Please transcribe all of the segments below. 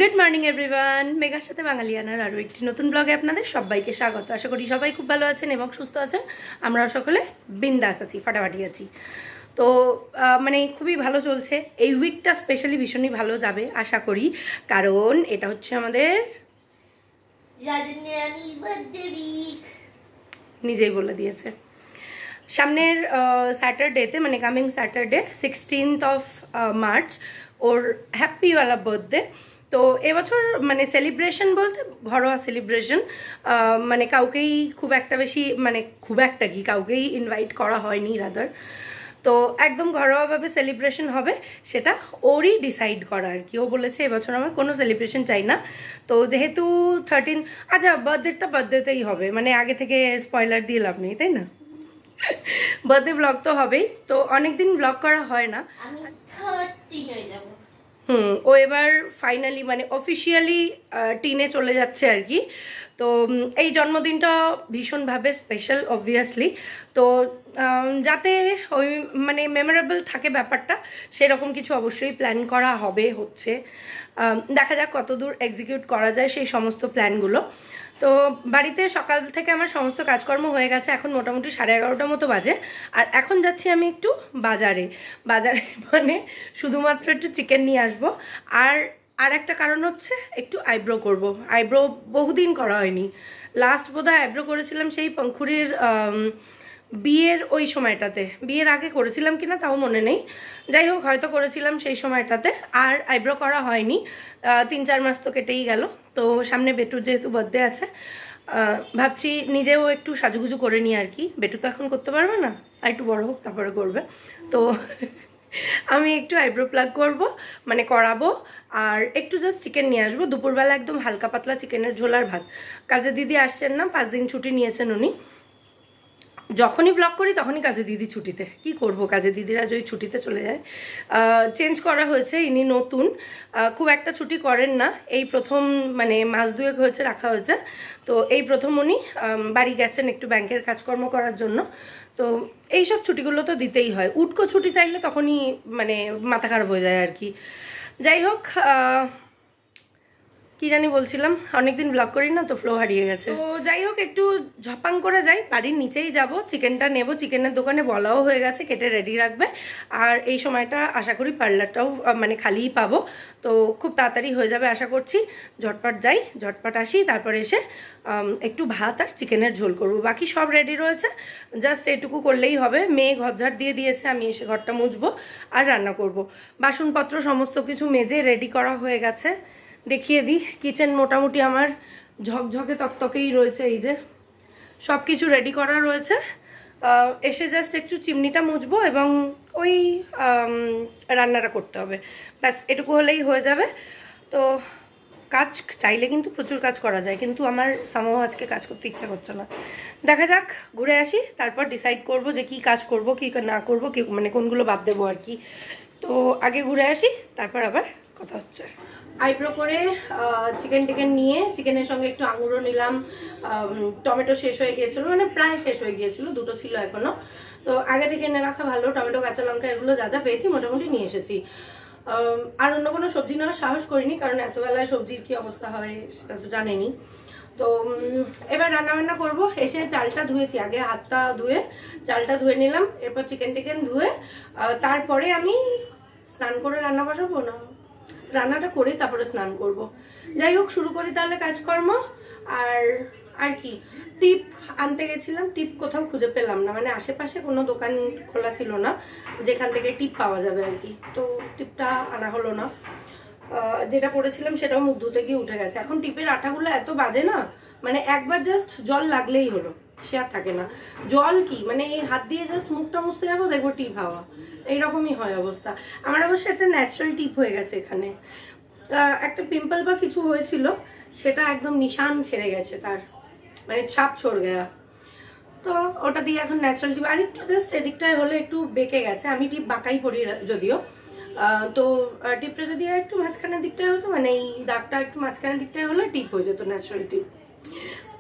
Good morning everyone, মেঘার সাথে বাঙালিয়ানার আরও একটি নতুন ব্লগে আপনাদের সবাইকে স্বাগত। আশা করি সবাই খুব ভালো আছেন এবং সুস্থ আছেন। আমরা সকলে বিন্দাস আছি, ফাটাফাটি আছি। তো মানে খুবই ভালো চলছে এই উইকটা, স্পেশালি ভীষণই ভালো যাবে আশা করি, কারণ এটা হচ্ছে আমাদের নিজেই বলে দিয়েছে সামনের স্যাটারডেতে, মানে coming Saturday 16th of March ওর হ্যাপিওয়ালা বার্থডে। তো এবছর মানে সেলিব্রেশন বলতে ঘরোয়া সেলিব্রেশন, মানে কাউকেই খুব একটা বেশি, মানে খুব একটা কি কাউকেই ইনভাইট করা হয়নি রাদার। তো একদম ঘরোয়াভাবে সেলিব্রেশন হবে, সেটা ওরই ডিসাইড করা আর কি। ও বলেছে এবছর আমার কোনো সেলিব্রেশন চাই না। তো যেহেতু 13, আচ্ছা বার্থডেটা বার্থডেতেই হবে, মানে আগে থেকে স্পয়লার দিয়ে লাভ নেই, তাই না? বার্থডে ব্লগ তো হবেই, তো অনেকদিন ব্লগ করা হয় না। ও এবার ফাইনালি মানে অফিসিয়ালি টিনে চলে যাচ্ছে আর কি। তো এই জন্মদিনটা ভীষণভাবে স্পেশাল অবভিয়াসলি। তো যাতে ওই মানে মেমোরেবল থাকে ব্যাপারটা, সেরকম কিছু অবশ্যই প্ল্যান করা হবে, হচ্ছে। দেখা যাক কতদূর এক্সিকিউট করা যায় সেই সমস্ত প্ল্যানগুলো। তো বাড়িতে সকাল থেকে আমার সমস্ত কাজকর্ম হয়ে গেছে, এখন মোটামুটি 11:30 মতো বাজে। আর এখন যাচ্ছি আমি একটু বাজারে মানে শুধুমাত্র একটু চিকেন নিয়ে আসবো। আর একটা কারণ হচ্ছে একটু আইব্রো করব। আইব্রো বহুদিন করা হয়নি, লাস্ট বোধহয় আইব্রো করেছিলাম সেই পঙ্খুরির বিয়ের ওই সময়টাতে, বিয়ের আগে করেছিলাম কিনা তাও মনে নেই, যাই হোক হয়তো করেছিলাম সেই সময়টাতে। আর আইব্রো করা হয়নি, 3-4 মাস তো কেটেই গেল। তো সামনে বেটুর যেহেতু বার্থডে আছে, ভাবছি নিজেও একটু সাজুগুজু করে নিই আর কি। বেটু তো এখন করতে পারবে না, আর একটু বড় হোক তারপরে করবে। তো আমি একটু আইব্রো প্লাগ করব, মানে করাবো, আর একটু জাস্ট চিকেন নিয়ে আসবো। দুপুরবেলা একদম হালকা পাতলা চিকেনের ঝোল আর ভাত। কাজে দিদি আসছেন না, 5 দিন ছুটি নিয়েছেন উনি। যখনই ব্লগ করি তখনই কাজে দিদি ছুটিতে, কি করব, কাজে দিদিরা যদি ছুটিতে চলে যায়। চেঞ্জ করা হয়েছে, ইনি নতুন, খুব একটা ছুটি করেন না। এই প্রথম মানে মাস 2 হয়েছে রাখা হয়েছে। তো এই প্রথম উনি বাড়ি গেছেন একটু ব্যাংকের কাজকর্ম করার জন্য। তো এইসব ছুটিগুলো তো দিতেই হয়, উটকো ছুটি চাইলে তখনই মানে মাথা খারাপ হয়ে যায় আর কি। যাই হোক, কি জানি বলছিলাম, অনেকদিন ব্লগ করি না তো ফ্লো হারিয়ে গেছে। তো যাই হোক, একটু ঝপাং করে যাই, বাড়ির নিচেই যাব, চিকেনটা নেব। চিকেনের দোকানে বলাও হয়ে গেছে কেটে রেডি রাখবে। আর এই সময়টা আশা করি পার্লারটাও মানে খালিই পাবো, তো খুব তাড়াতাড়ি হয়ে যাবে আশা করছি। ঝটপট যাই, ঝটপট আসি, তারপরে এসে একটু ভাত আর চিকেনের ঝোল করব। বাকি সব রেডি রয়েছে, জাস্ট এটুকু করলেই হবে। মেয়ে ঘরঝাট দিয়ে দিয়েছে, আমি এসে ঘরটা মুছবো আর রান্না করব। বাসনপত্র সমস্ত কিছু মেজে রেডি করা হয়ে গেছে। দেখিয়ে দিই, কিচেন মোটামুটি আমার ঝকঝকে তকতকেই রয়েছে, এই যে সব কিছু রেডি করা রয়েছে। এসে জাস্ট একটু চিমনিটা মুছবো এবং ওই রান্নাটা করতে হবে, ব্যাস এটুকু হলেই হয়ে যাবে। তো কাজ চাইলে কিন্তু প্রচুর কাজ করা যায়, কিন্তু আমার সামহ আজকে কাজ করতে ইচ্ছা করছে না। দেখা যাক, ঘুরে আসি, তারপর ডিসাইড করব যে কি কাজ করব কি না করব, কি মানে কোনগুলো বাদ দেবো আর কি। তো আগে ঘুরে আসি, তারপর আবার কথা হচ্ছে। আইব্রো করে চিকেন টিকেন নিয়ে, চিকেনের সঙ্গে একটু আঙুরও নিলাম। টমেটো শেষ হয়ে গিয়েছিল, মানে প্রায় শেষ হয়ে গিয়েছিল, 2টো ছিল এখনো। তো আগে থেকে এনে রাখা ভালো, টমেটো কাঁচা লঙ্কা এগুলো যা যা পেয়েছি মোটামুটি নিয়ে এসেছি। আর অন্য কোনো সবজি নেওয়ার সাহস করিনি, কারণ এতবেলায় সবজির কি অবস্থা হয় সেটা তো জানেনি। তো এবার রান্নাবান্না করবো। এসে চালটা ধুয়েছি, আগে হাতটা ধুয়ে চালটা ধুয়ে নিলাম, এরপর চিকেন টিকেন ধুয়ে তারপরে আমি স্নান করে রান্না বসাবো, না রান্নাটা করে তারপরে স্নান করব। যাই হোক, শুরু করি তাহলে কাজকর্ম। আর কি, টিপ আনতে গেছিলাম, টিপ কোথাও খুঁজে পেলাম না, মানে আশেপাশে কোনো দোকান খোলা ছিল না যেখান থেকে টিপ পাওয়া যাবে আর কি। তো টিপটা আনা হলো না, যেটা পড়েছিলাম সেটাও মুখ ধুতে গিয়ে উঠে গেছে। এখন টিপের আঠাগুলো এত বাজে না, মানে একবার জাস্ট জল লাগলেই হলো, সে আর থাকে না। জল কি মানে এই হাত দিয়ে জাস্ট মুখটা মুছতে যাবো, দেখবো টিপ হাওয়া, এইরকমই হয় অবস্থা। আমার অবশ্য একটা ন্যাচারাল টিপ হয়ে গেছে এখানে। একটা পিম্পল বা কিছু হয়েছিল, সেটা একদম নিশান ছেড়ে গেছে, তার মানে ছাপ ছড় গেয়া। তো ওটা দিয়ে এখন ন্যাচারাল টিপ। আর একটু জাস্ট এদিকটায় হলে একটু বেঁকে গেছে, আমি টিপ বাঁকাই পড়ি যদিও। তো টিপটা যদি একটু মাঝখানের দিকটায় হতো, মানে এই দাগটা একটু মাঝখানের দিকটায় হলে টিপ হয়ে যেত, ন্যাচারাল টিপ।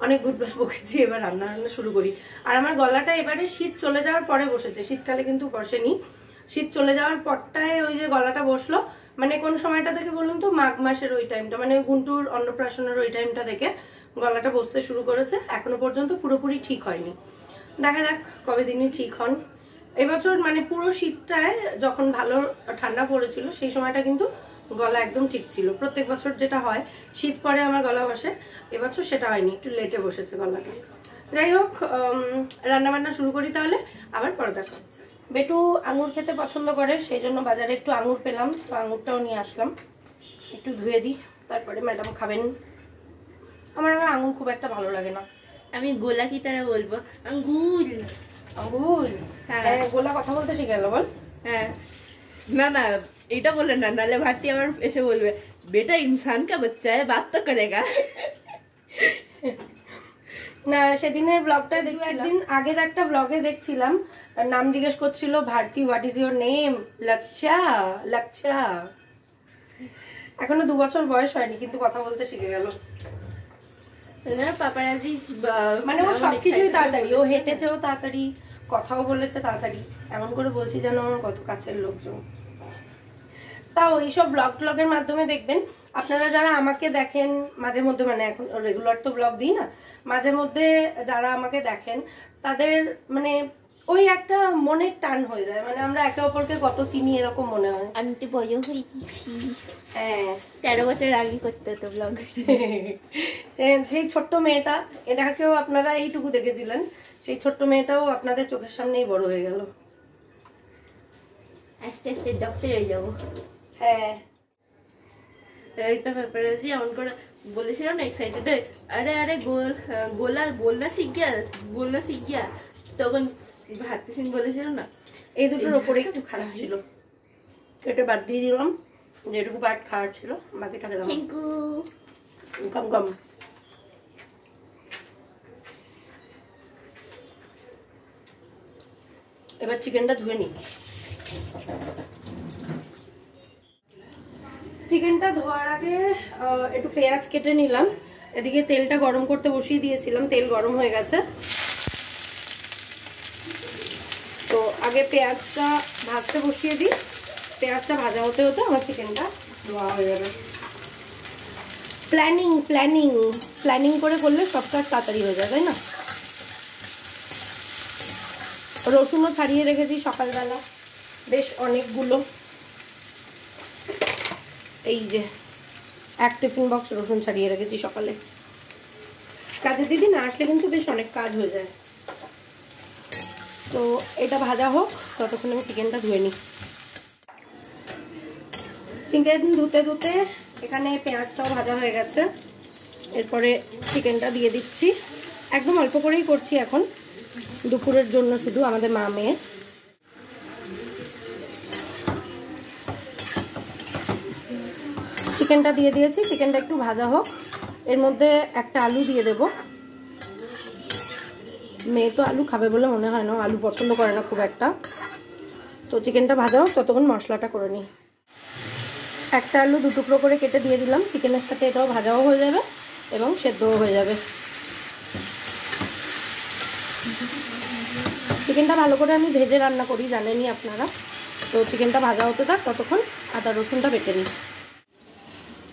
অনেক গুডবাই বকেছি, এবার রান্না শুরু করি। আর আমার গলাটা এবারে শীত চলে যাওয়ার পরে বসেছে, শীতকালে কিন্তু বসেনি। শীত চলে যাওয়ার পরটায় ওই যে গলাটা বসলো, মানে কোন সময়টা থেকে বলুন তো, মাঘ মাসের ওই টাইমটা, মানে গুন্টুর অন্নপ্রাশনের ওই টাইমটা থেকে গলাটা বসতে শুরু করেছে। এখনো পর্যন্ত পুরোপুরি ঠিক হয়নি, দেখা যাক কবে দিনই ঠিক হন। এবছর মানে পুরো শীতটায় যখন ভালো ঠান্ডা পড়েছিল সেই সময়টা কিন্তু গলা একদম ঠিক ছিল। প্রত্যেক বছর যেটা হয় শীত পরে আমার গলা বসে, এবছর সেটা হয়নি, একটু লেটে বসেছে গলাটা। যাই হোক, রান্না বান্না শুরু করি তাহলে, আবার পরে দেখা হচ্ছে। বেটু আঙুর খেতে পছন্দ করে, সেই জন্য বাজারে একটু আঙুর পেলাম, তো আঙুরটাও নিয়ে আসলাম। একটু ধুয়ে দিই, তারপরে ম্যাডাম খাবেন। আমার আঙুর খুব একটা ভালো লাগে না। আমি গোলা কি তারা বলবো, আঙ্গুল। আঙ্গুল? হ্যাঁ, গোলা কথা বলতে শিখে গেল বল। হ্যাঁ, না না এটা বলে না, নালে ভাটি আবার এসে বলবে বেটা ইনসান কা বাচ্চা है बात तो करेगा। না, সেদিনের ব্লগটা দেখছি, একদিন আগের একটা ব্লগে দেখছিলাম, নাম জিজ্ঞেস করছিল Bharati, what is your name? Lachchha. Lachchha. এখনো 2 বছর বয়স হয়নি কিন্তু কথা বলতে শিখে গেল। পাপারাজি মানে ও সবকিছুই তাড়াতাড়ি, ও হেঁটেছেও তাড়াতাড়ি, কথাও বলেছে তাড়াতাড়ি, এমন করে বলছি যেন আমার কত কাছের লোকজন। তাও এইসব ব্লগের মাধ্যমে দেখবেন আপনারা যারা আমাকে দেখেন মাঝে মধ্যে, মানে এখন রেগুলার তো ব্লগ দিই না, মাঝে মধ্যে যারা আমাকে দেখেন তাদের মানে ওই একটা মনের টান হয়ে যায়, মানে আমরা একে অপরকে কত চিনি এরকম মনে হয়। আমি তো বড় হয়ে গেছি। হ্যাঁ, 13 বছর আগে করতে হতো ব্লগ। সেই ছোট্ট মেয়েটা, এটাকেও আপনারা এইটুকু দেখেছিলেন, সেই ছোট্ট মেয়েটাও আপনাদের চোখের সামনেই বড় হয়ে গেল। আস্তে আস্তে ডক্টর হয়ে যাবো। হ্যাঁ, একটা পেপারাজি এমন করে বলেছিল না এক্সাইটেড হয়ে, আরে আরে গোলা বলনা শিখ গিয়া। তখন ভারতী সিং বলেছিল না, এই দুটোর ওপরে একটু খারাপ ছিল, কেটে বাদ দিয়ে দিলাম, যেটুকু পার্ট খারাপ ছিল বাকিটা খেলাম। Thank you. কম কম। এবার চিকেনটা ধুয়ে নিই। চিকেনটা ধোয়ার আগে একটু পেঁয়াজ কেটে নিলাম। এদিকে তেলটা গরম করতে বসিয়ে দিয়েছিলাম, তেল গরম হয়ে গেছে। তো আগে পেঁয়াজটা ভাজতে বসিয়ে দিই, পেঁয়াজটা ভাজা হতে হতে আমার চিকেনটা ধোয়া হয়ে যাবে। প্ল্যানিং করে করলে সব কাজ তাড়াতাড়ি হয়ে যায়, তাই না? রসুনও ছাড়িয়ে রেখেছি সকালবেলা, বেশ অনেকগুলো। এই যে 1 টিফিন বক্স রসুন ছাড়িয়ে রেখেছি সকালে। কাজের দিদি না আসলে কিন্তু বেশ অনেক কাজ হয়ে যায়। তো এটা ভাজা হোক, ততক্ষণ আমি চিকেনটা ধুয়ে নিই। চিকেন ধুতে এখানে পেঁয়াজটাও ভাজা হয়ে গেছে। এরপরে চিকেনটা দিয়ে দিচ্ছি, একদম অল্প করেই করছি এখন, দুপুরের জন্য শুধু, আমাদের মা মেয়ে। চিকেনটা দিয়ে দিয়েছি, চিকেনটা একটু ভাজা হোক, এর মধ্যে একটা আলু দিয়ে দেব। মেয়ে তো আলু খাবে বলে মনে হয় না, আলু পছন্দ করে না খুব একটা। তো চিকেনটা ভাজা হোক, ততক্ষণ মশলাটা করে নিই। একটা আলু 2 টুকরো করে কেটে দিয়ে দিলাম, চিকেনের সাথে এটাও ভাজাও হয়ে যাবে এবং সেদ্ধও হয়ে যাবে। চিকেনটা ভালো করে আমি ভেজে রান্না করি, জানেনই আপনারা। তো চিকেনটা ভাজা হতে থাক, ততক্ষণ আদা রসুনটা বেটে নিই।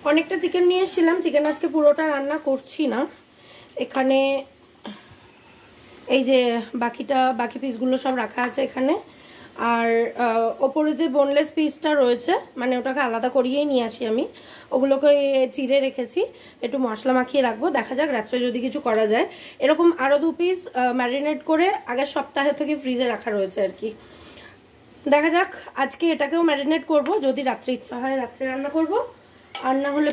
অনেকটা চিকেন নিয়ে এসেছিলাম, চিকেন আজকে পুরোটা রান্না করছি না। এখানে এই যে বাকি পিসগুলো সব রাখা আছে এখানে, আর ওপরে যে বোনলেস পিসটা রয়েছে, মানে ওটাকে আলাদা করিয়েই নিয়ে আসি আমি, ওগুলোকে চিড়ে রেখেছি, একটু মশলা মাখিয়ে রাখবো, দেখা যাক রাত্রে যদি কিছু করা যায়। এরকম আরও 2 পিস ম্যারিনেট করে আগের সপ্তাহে থেকে ফ্রিজে রাখা রয়েছে আর কি। দেখা যাক, আজকে এটাকেও ম্যারিনেট করব, যদি রাত্রে ইচ্ছা হয় রাত্রে রান্না করব, আর না হলে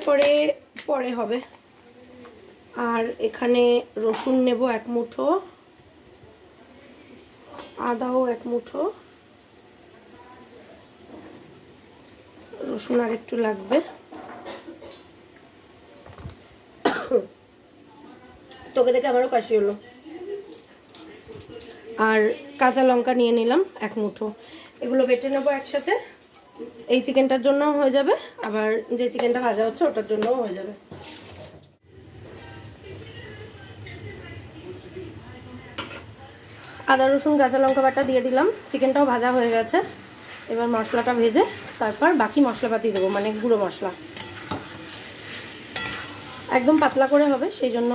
পরে হবে। আর এখানে রসুন নেব 1 মুঠো, আদাও 1 মুঠো, রসুন আর একটু লাগবে, তোকে দেখে আমারও কাশি হলো। আর কাঁচা লঙ্কা নিয়ে নিলাম 1 মুঠো, এগুলো বেটে নেবো একসাথে। এই চিকেনটার জন্য হয়ে যাবে, আবার যে চিকেনটা ভাজা হচ্ছে ওটার জন্যও হয়ে যাবে। আদা রসুন কাঁচা লঙ্কা বাটা দিয়ে দিলাম, চিকেনটাও ভাজা হয়ে গেছে। এবার মশলাটা ভেজে তারপর বাকি মশলাপাতি দেবো, মানে গুঁড়ো মশলা। একদম পাতলা করে হবে, সেই জন্য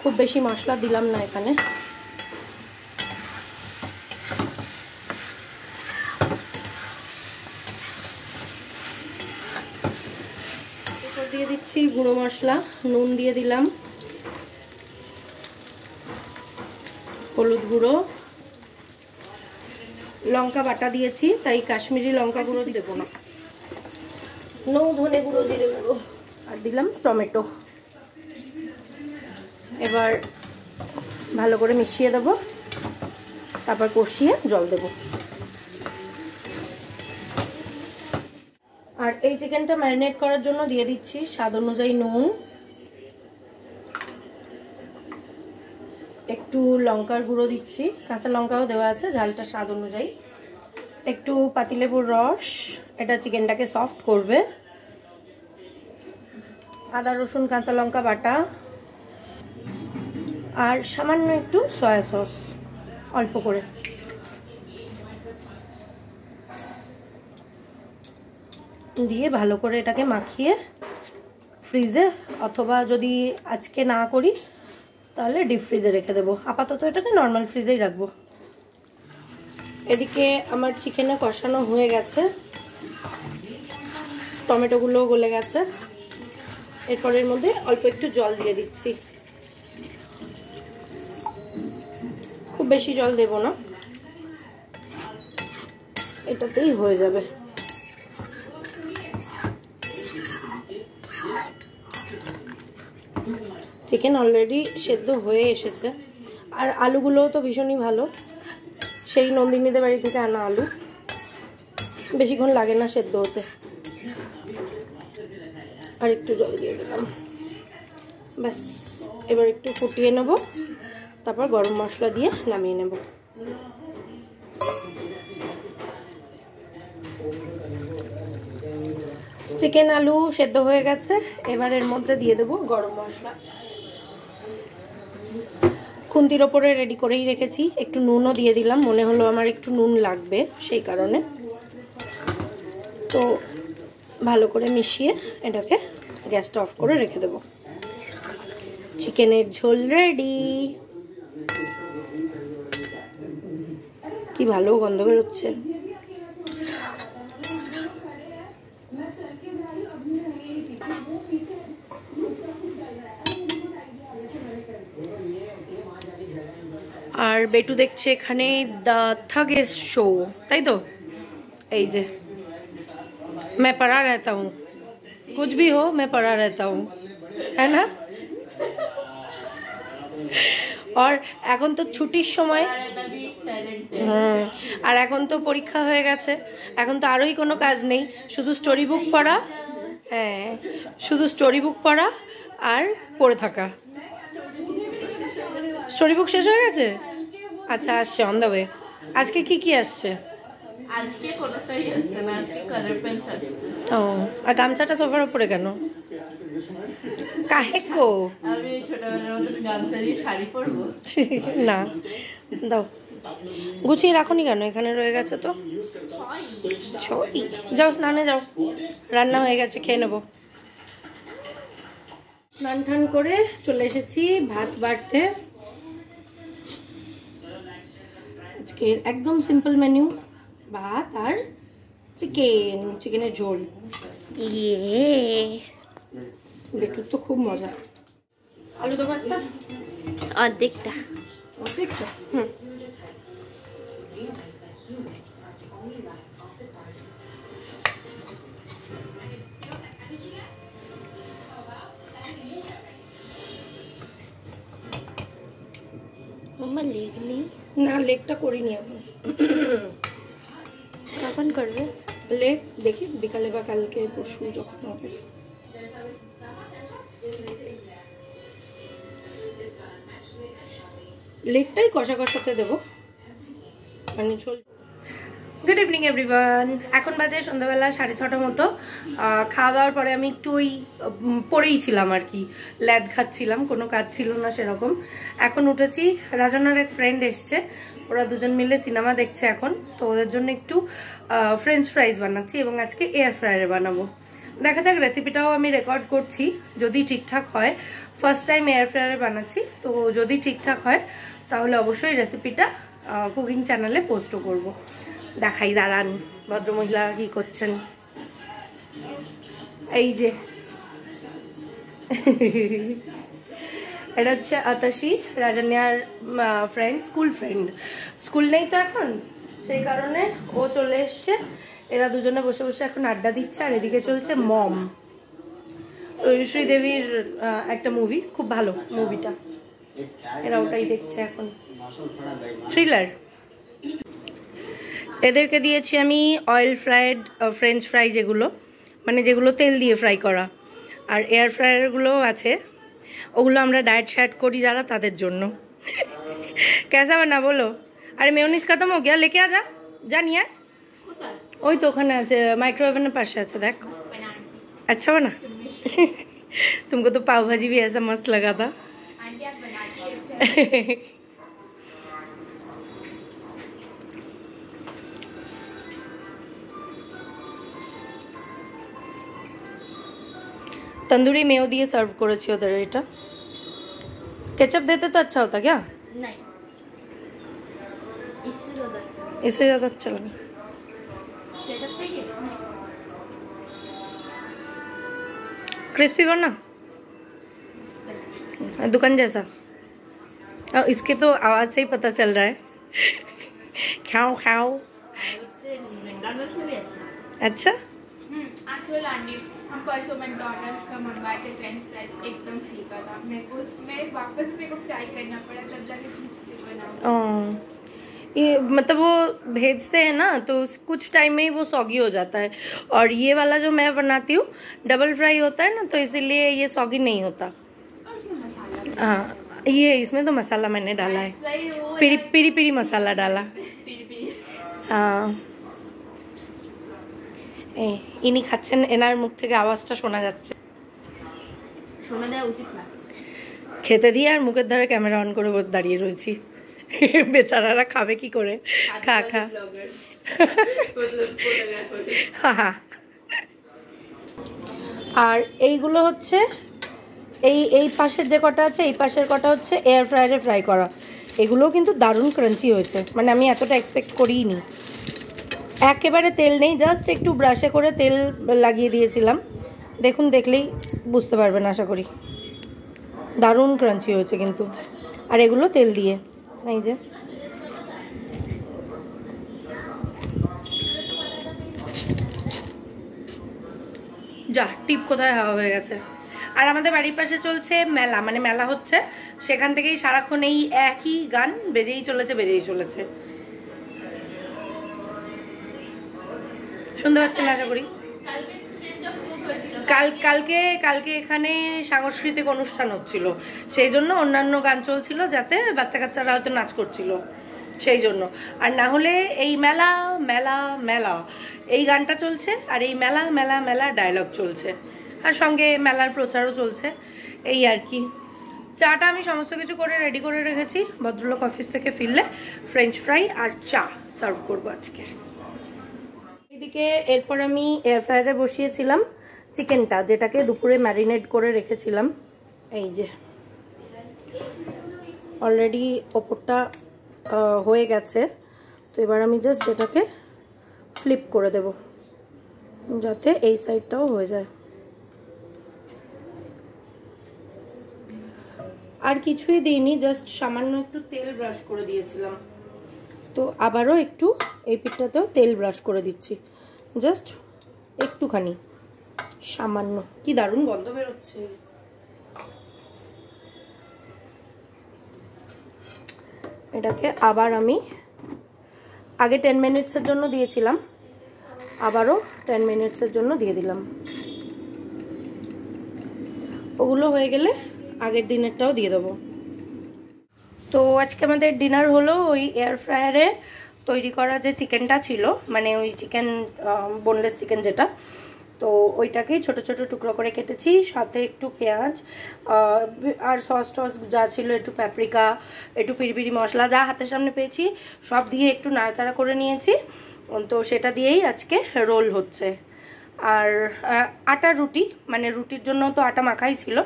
খুব বেশি মশলা দিলাম না এখানে। এরপর দিয়ে দিচ্ছি গুঁড়ো মশলা, নুন দিয়ে দিলাম, হলুদ গুঁড়ো, লঙ্কা বাটা দিয়েছি তাই কাশ্মীরি লঙ্কা গুঁড়ো দেবো না, ধনে গুঁড়ো, জিরে গুঁড়ো, আর দিলাম টমেটো। এবার ভালো করে মিশিয়ে দেবো, তারপর কষিয়ে জল দেব। আর এই চিকেনটা ম্যারিনেট করার জন্য দিয়ে দিচ্ছি স্বাদ অনুযায়ী নুন, একটু লঙ্কার গুঁড়ো দিচ্ছি, কাঁচা লঙ্কাও দেওয়া আছে ঝালটা স্বাদ অনুযায়ী, একটু পাতিলেবুর রস, এটা চিকেনটাকে সফট করবে, আদা রসুন কাঁচা লঙ্কা বাটা, আর সামান্য একটু সয়া সস অল্প করে। দিয়ে ভালো করে এটাকে মাখিয়ে ফ্রিজে, অথবা যদি আজকে না করি তাহলে ডিপ ফ্রিজে রেখে দেবো। আপাতত এটাকে নর্মাল ফ্রিজেই রাখবো। এদিকে আমার চিকেনে কষানো হয়ে গেছে, টমেটোগুলো গলে গেছে। এরপর এর মধ্যে অল্প একটু জল দিয়ে দিচ্ছি, খুব বেশি জল দেব না, এটাতেই হয়ে যাবে। চিকেন অলরেডি সেদ্ধ হয়ে এসেছে, আর আলুগুলোও তো ভীষণই ভালো, সেই নন্দিনীদের বাড়ি থেকে আনা আলু, বেশিক্ষণ লাগে না সেদ্ধ হতে। আর একটু জল দিয়ে দিলাম, ব্যাস। এবার একটু ফুটিয়ে নেব, তারপর গরম মশলা দিয়ে নামিয়ে নেব। চিকেন আলু সেদ্ধ হয়ে গেছে, এবার এর মধ্যে দিয়ে দেবো গরম মশলা। খুন্তির ওপরে রেডি করেই রেখেছি, একটু নুনও দিয়ে দিলাম, মনে হলো আমার একটু নুন লাগবে সেই কারণে। তো ভালো করে মিশিয়ে এটাকে গ্যাসটা অফ করে রেখে দেব। চিকেনের ঝোল রেডি। কি ভালো গন্ধ বেরোচ্ছে। আর বেটু দেখছে এখানে দ্য থাগেস শো, তাই তো? এই যে मैं पढ़ा रहता हूँ, कुछ भी हो मैं पढ़ा रहता हूँ, है ना? और এখন তো ছুটির সময়, আর এখন তো পরীক্ষা হয়ে গেছে, এখন তো আরোই কোনো কাজ নেই, শুধু স্টোরি বুক পড়া। হ্যাঁ, শুধু স্টোরি বুক পড়া আর পড়ে থাকা। স্টোরি বুক শেষ হয়ে গেছে? আচ্ছা, আসছে অন দ্য ওয়ে। আজকে কি কি আসছে? আজকে কোনোটাই আসছে না, আজকে কালার পেন্সিল। ও, আর গামছাটা সোফার উপরে কেন? কাহে কো? আমি ছোটবেলার মতো গামছা দিয়ে শাড়ি পরবো না, দাও। গুছিয়ে রাখুনি কেন? এখানে রয়ে গেছে তো। যাও স্নানে যাও, রান্না হয়ে গেছে, খেয়ে নেবো। স্নান টান করে চলে এসেছি ভাত বাড়তে। আজকে একদম সিম্পল মেনু, ভাত আর চিকেনের ঝোল। ইয়ে, বেটুর তো খুব মজা। আলু দেবো একটা, অর্ধেকটা। হুম। আমার লেগ নেই না, লেগটা করিনি এখন। কখন করবে লেগ? দেখি বিকালে বা কালকে পরশু যখন হবে। লেগটাই কষা কষাতে দেবো, মানে চল। গুড ইভিনিং এভরিওয়ান, এখন বাজে সন্ধ্যাবেলা 6:30 মতো। খাওয়া দাওয়ার পরে আমি একটু ওই পড়েই ছিলাম আর কি, ল্যাদ খাচ্ছিলাম, কোনো কাজ ছিল না সেরকম। এখন উঠেছি, রাজনার এক ফ্রেন্ড এসছে, ওরা দুজন মিলে সিনেমা দেখছে এখন, তো ওদের জন্য একটু ফ্রেঞ্চ ফ্রাইজ বানাচ্ছি এবং আজকে এয়ার ফ্রায়ারে বানাবো। দেখা যাক, রেসিপিটাও আমি রেকর্ড করছি, যদি ঠিকঠাক হয়। ফার্স্ট টাইম এয়ার ফ্রায়ারে বানাচ্ছি, তো যদি ঠিকঠাক হয় তাহলে অবশ্যই রেসিপিটা কুকিং চ্যানেলে পোস্টও করব। দেখাই, দাঁড়ান ভদ্রমহিলা কি করছেন। এই যে এটা হচ্ছে আতাশি, রাজানিয়ার ফ্রেন্ড, স্কুল ফ্রেন্ড। স্কুল নেই তো এখন, সেই কারণে ও চলে এসছে। এরা দুজনে বসে বসে এখন আড্ডা দিচ্ছে, আর এদিকে চলছে মম, শ্রীদেবীর একটা মুভি, খুব ভালো মুভিটা, এরা ওটাই দেখছে এখন, থ্রিলার। এদেরকে দিয়েছি আমি অয়েল ফ্রাইড ফ্রেঞ্চ ফ্রাই, যেগুলো মানে যেগুলো তেল দিয়ে ফ্রাই করা, আর এয়ার ফ্রায়ারগুলোও আছে, ওগুলো আমরা ডায়েট শ্যাট করি যারা, তাদের জন্য। কেসা বানা বলো? আরে মেয়োনিজ খতম হো গিয়া, লেকে আ যা নিয়ে আয়। ওই তো ওখানে আছে, মাইক্রোওভেনের পাশে আছে, দেখ। अच्छा बना? तुमको तो पाव भाजी भी ऐसा मस्त लगा था। तंदूरी मेयो दिए सर्व করেছি ওদের। এটা केचप देते तो अच्छा होता क्या? नहीं, इससे ज़्यादा अच्छा लगा। केचप चाहिए? क्रिस्पी बना, दुकान जैसा। इसके तो आवाज़ से ही पता चल रहा है। खाओ खाओ। अच्छा, एक्चुअल आंटी हम परसों मैकडॉनल्ड्स का मंगवाए थे फ्रेंच फ्राइज, एकदम फीका था। मेरे को उसमें वापस मेरे को फ्राई करना पड़ा, तब जाके क्रिस्पी बना। ये मतलब वो भेजते हैं ना, तो कुछ टाइम में ही वो सॉगी हो जाता है, और ये वाला जो मैं बनाती हूँ डबल फ्राई होता है ना, तो इसीलिए ये सॉगी नहीं होता। हाँ, ये इसमें तो मसाला मैंने डाला है, पिरी पिरी पिरी मसाला डाला। हाँ, ইনি খাচ্ছেন, এনার মুখ থেকে আওয়াজটা শোনা যাচ্ছে। শোনা দেওয়া উচিত না। খেতে দিয়ে আর মুখের ধারে ক্যামেরা অন করে দাঁড়িয়ে রয়েছি। বেচারারা খাবে কি করে? খা খা। আর এইগুলো হচ্ছে এই পাশের যে কটা আছে, এই পাশের কটা হচ্ছে এয়ার ফ্রায়ারে ফ্রাই করা। এগুলোও কিন্তু দারুণ ক্রাঞ্চি হয়েছে, মানে আমি এতটা এক্সপেক্ট করিনি। একেবারে তেল নেই, জাস্ট একটু ব্রাশে করে তেল লাগিয়ে দিয়েছিলাম। দেখুন, দেখলেই বুঝতে পারবেন আশা করি, দারুণ ক্রাঞ্চি হয়েছে কিন্তু। আর এগুলো তেল দিয়ে, এই যে যা টিপ কোথায় হাওয়া হয়ে গেছে। আর আমাদের বাড়ির পাশে চলছে মেলা, মানে মেলা হচ্ছে, সেখান থেকেই সারাক্ষণ এই একই গান বেজেই চলেছে। শুনতে পাচ্ছেন আশা করি। কালকে এখানে সাংস্কৃতিক অনুষ্ঠান হচ্ছিল, সেই জন্য অন্যান্য গান চলছিল, যাতে বাচ্চা কাচ্চারা হয়তো নাচ করছিল, সেই জন্য। আর না হলে এই মেলা মেলা মেলা এই গানটা চলছে, আর এই মেলা মেলা মেলা ডায়লগ চলছে, আর সঙ্গে মেলার প্রচারও চলছে, এই আর কি। চাটা আমি সমস্ত কিছু করে রেডি করে রেখেছি, ভদ্রলোক অফিস থেকে ফিরলে ফ্রেঞ্চ ফ্রাই আর চা সার্ভ করবো আজকে। এদিকে এরপর আমি এয়ার ফ্রায়ারে বসিয়েছিলাম চিকেনটা, যেটাকে দুপুরে ম্যারিনেট করে রেখেছিলাম। এই যে অলরেডি ওপরটা হয়ে গেছে, তো এবার আমি জাস্ট এটাকে ফ্লিপ করে দেব, যাতে এই সাইডটাও হয়ে যায়। আর কিছুই দিইনি, জাস্ট সামান্য একটু তেল ব্রাশ করে দিয়েছিলাম, তো আবারও একটু এই পিঠটাতেও তেল ব্রাশ করে দিচ্ছি, জাস্ট একটুখানি, সামান্য। কি দারুণ গন্ধ বেরোচ্ছে। এটাকে আবার আমি আগে 10 মিনিটসের জন্য দিয়েছিলাম, আবারও 10 মিনিটসের জন্য দিয়ে দিলাম। ওগুলো হয়ে গেলে আগের দিনেরটাও দিয়ে দেবো। তো আজকে আমাদের ডিনার হলো ওই এয়ার ফ্রায়ারে তৈরি করা যে চিকেনটা ছিল, মানে ওই চিকেন বোনলেস চিকেন যেটা, তো ওইটাকেই ছোট ছোট টুকরো করে কেটেছি, সাথে একটু পেঁয়াজ আর সস টস যা ছিল, একটু প্যাপ্রিকা, একটু পিরিপিরি মশলা যা হাতের সামনে পেয়েছি সব দিয়ে একটু নাড়াচাড়া করে নিয়েছি। তো সেটা দিয়েই আজকে রোল হচ্ছে। আর আটা রুটি, মানে রুটির জন্য তো আটা মাখাই ছিল,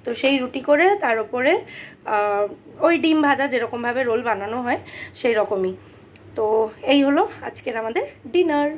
তো সেই রুটি করে তার উপরে ওই ডিম ভাজা যেরকমভাবে রোল বানানো হয় সেই রকমই। তো এই হলো আজকের আমাদের ডিনার।